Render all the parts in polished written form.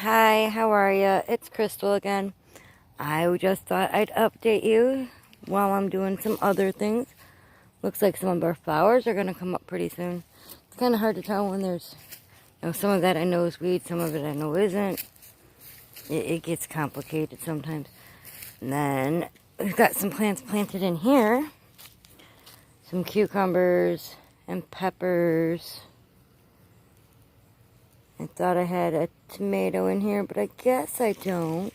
Hi, how are you? It's Crystal again. I just thought I'd update you while I'm doing some other things. Looks like some of our flowers are going to come up pretty soon. It's kind of hard to tell when there's, some of that I know is weed, some of it I know isn't. It gets complicated sometimes. And then we've got some plants planted in here. Some cucumbers and peppers. I thought I had a tomato in here, but I guess I don't.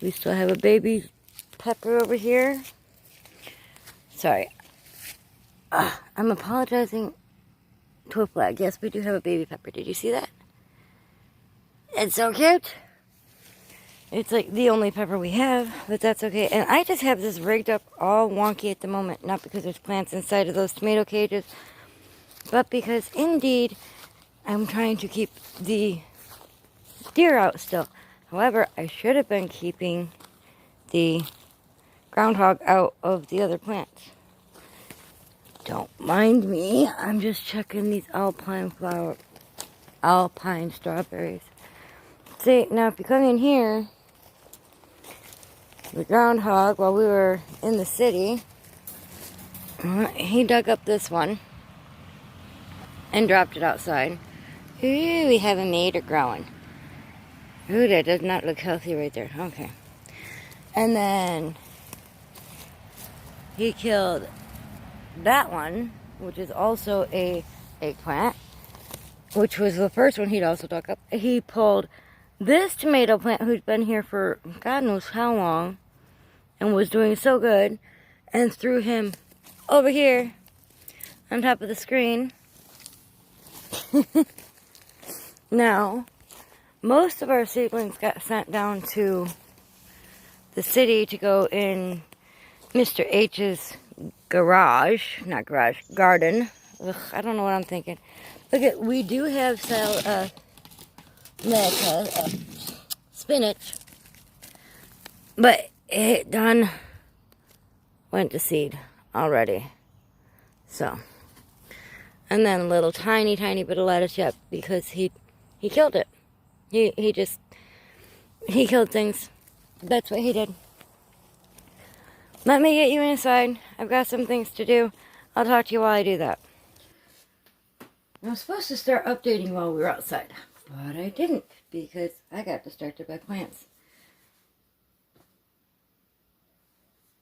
We still have a baby pepper over here. Sorry. I'm apologizing to a flag. Yes, we do have a baby pepper. Did you see that? It's so cute. It's like the only pepper we have, but that's okay. And I just have this rigged up all wonky at the moment. Not because there's plants inside of those tomato cages, but because indeed I'm trying to keep the deer out still. However, I should have been keeping the groundhog out of the other plants. Don't mind me. I'm just checking these alpine strawberries. See, now if you come in here, the groundhog, while we were in the city, he dug up this one and dropped it outside. Ooh, we have a mater growing. Ooh, that does not look healthy right there. Okay. And then he killed that one, which is also a eggplant, which was the first one he'd also dug up. He pulled this tomato plant, who's been here for God knows how long, and was doing so good, and threw him over here on top of the screen. Now, most of our seedlings got sent down to the city to go in Mr. H's garden. Ugh, I don't know what I'm thinking. Look at, we do have spinach, but it done went to seed already. So, and then a little tiny bit of lettuce yet because he killed it. He killed things. That's what he did. Let me get you inside. I've got some things to do. I'll talk to you while I do that. I was supposed to start updating while we were outside, but I didn't because I got distracted by plants.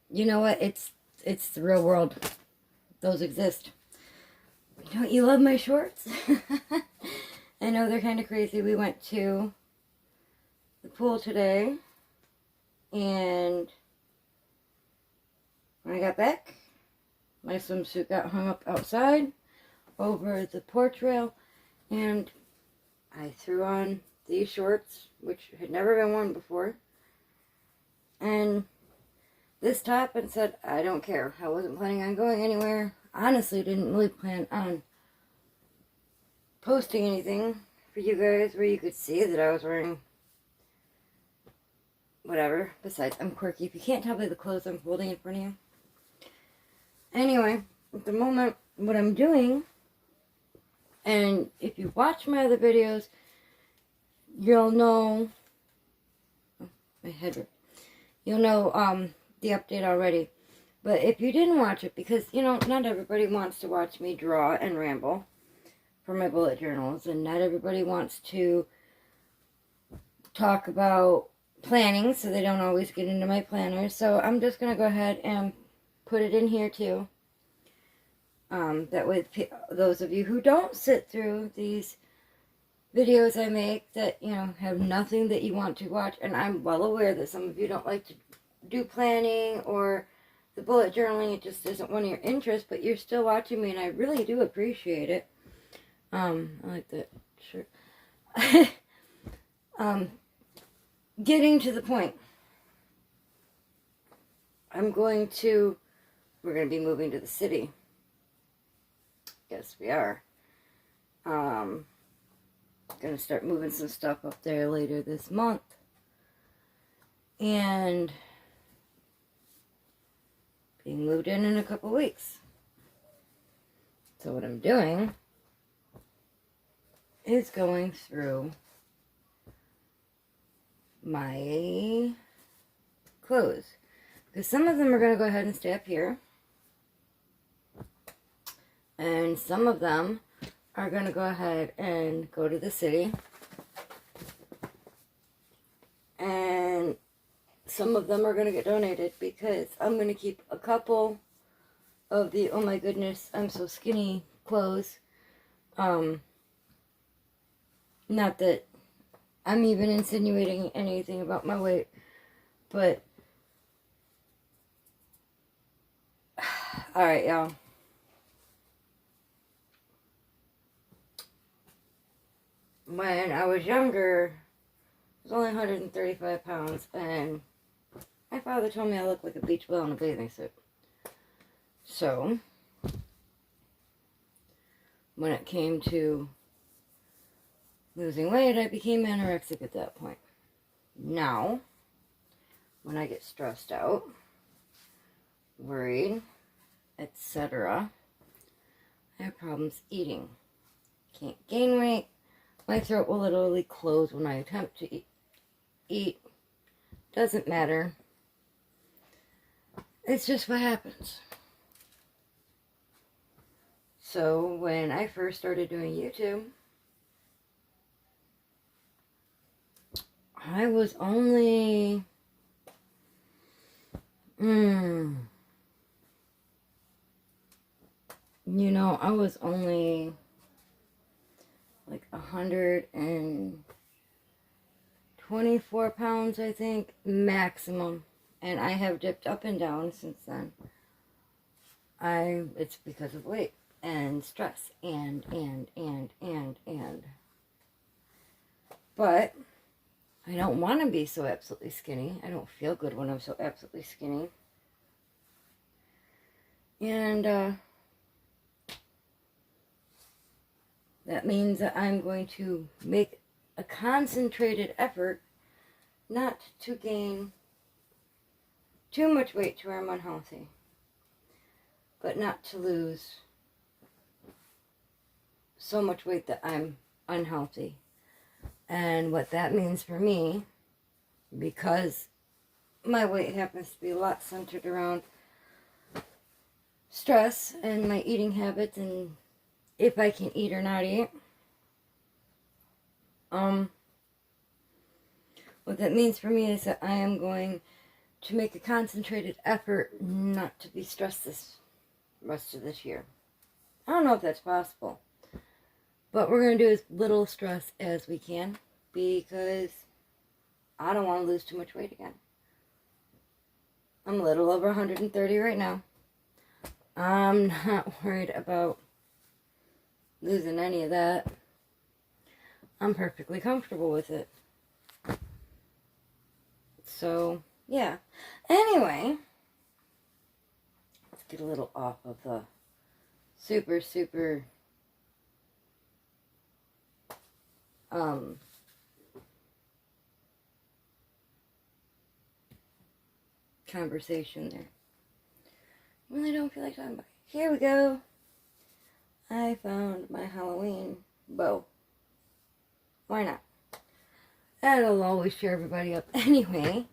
You know what? It's the real world. Those exist. Don't you love my shorts? I know they're kind of crazy. We went to the pool today, and when I got back, my swimsuit got hung up outside over the porch rail, and I threw on these shorts, which had never been worn before, and this top, and said, I don't care. I wasn't planning on going anywhere. Honestly, didn't really plan on posting anything for you guys where you could see that I was wearing whatever. Besides, I'm quirky. If you can't tell by the clothes I'm holding in front of you. Anyway, at the moment, what I'm doing, and if you watch my other videos, you'll know, my head ripped. You'll know the update already. But if you didn't watch it, because, not everybody wants to watch me draw and ramble for my bullet journals, and not everybody wants to talk about planning, so they don't always get into my planners. So I'm just going to go ahead and put it in here too. That way, those of you who don't sit through these videos I make that, have nothing that you want to watch, and I'm well aware that some of you don't like to do planning or the bullet journaling, it just isn't one of your interests, but you're still watching me, and I really do appreciate it. I like that shirt. Getting to the point. We're going to be moving to the city. Yes, we are. Going to start moving some stuff up there later this month. And being moved in a couple weeks. So what I'm doing is going through my clothes. Because some of them are going to go ahead and stay up here. And some of them are going to go ahead and go to the city. And some of them are going to get donated because I'm going to keep a couple of the oh my goodness, I'm so skinny clothes. Not that I'm even insinuating anything about my weight, but alright, y'all. When I was younger, I was only 135 pounds, and my father told me I looked like a beach ball in a bathing suit. So, when it came to losing weight, I became anorexic at that point. Now, when I get stressed out, worried, etc., I have problems eating. Can't gain weight. My throat will literally close when I attempt to eat. Doesn't matter. It's just what happens. So when I first started doing YouTube, I was only I was only like 124 pounds, I think, maximum. And I have dipped up and down since then. It's because of weight and stress and. But I don't want to be so absolutely skinny. I don't feel good when I'm so absolutely skinny. And that means that I'm going to make a concentrated effort not to gain too much weight to where I'm unhealthy, but not to lose so much weight that I'm unhealthy. And what that means for me, because my weight happens to be a lot centered around stress and my eating habits and if I can eat or not eat. What that means for me is that I am going to make a concentrated effort not to be stressed this rest of this year. I don't know if that's possible, but we're going to do as little stress as we can because I don't want to lose too much weight again. I'm a little over 130 right now. I'm not worried about losing any of that. I'm perfectly comfortable with it. So, yeah. Anyway, let's get a little off of the super conversation there. Really don't feel like talking about it. Here we go. I found my Halloween bow. Why not? That'll always cheer everybody up. Anyway,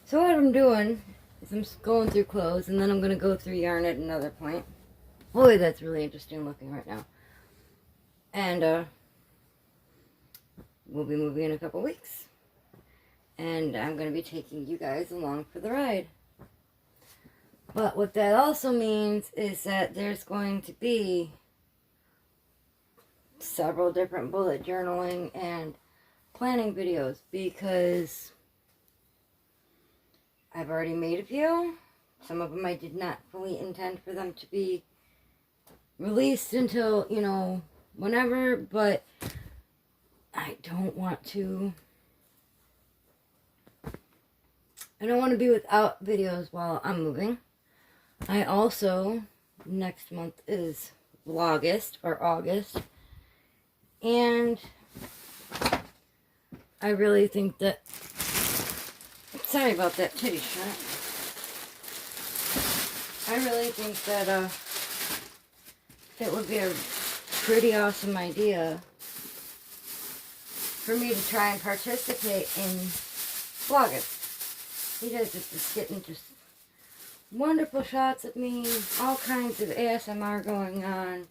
so what I'm doing is I'm just going through clothes, and then I'm going to go through yarn at another point. Boy, that's really interesting looking right now. And we'll be moving in a couple weeks. And I'm going to be taking you guys along for the ride. But what that also means is that there's going to be several different bullet journaling and planning videos because I've already made a few. Some of them I did not fully intend for them to be released until, whenever, but I don't want to be without videos while I'm moving. I also, next month is Vlogust, or August, and I really think that, sorry about that titty shot, I really think that it would be a pretty awesome idea for me to try and participate in vlogging. He does just getting just wonderful shots of me, all kinds of ASMR going on,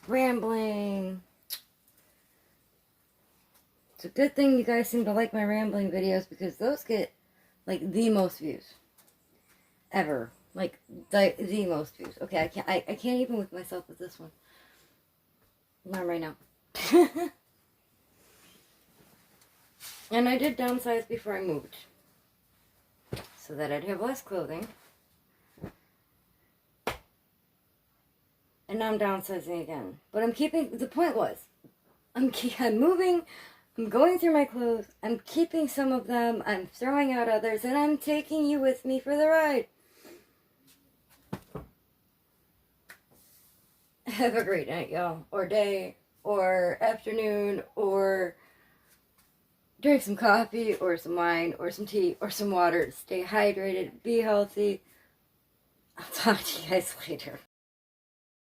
rambling. It's a good thing you guys seem to like my rambling videos because those get like the most views ever. Like the most views. Okay, I can't even with myself with this one. Not right now. And I did downsize before I moved, so that I'd have less clothing. And now I'm downsizing again. But I'm keeping, the point was, I'm moving, I'm going through my clothes, I'm keeping some of them, I'm throwing out others, and I'm taking you with me for the ride. Have a great night, y'all. Or day, or afternoon, or drink some coffee, or some wine, or some tea, or some water. Stay hydrated, be healthy. I'll talk to you guys later.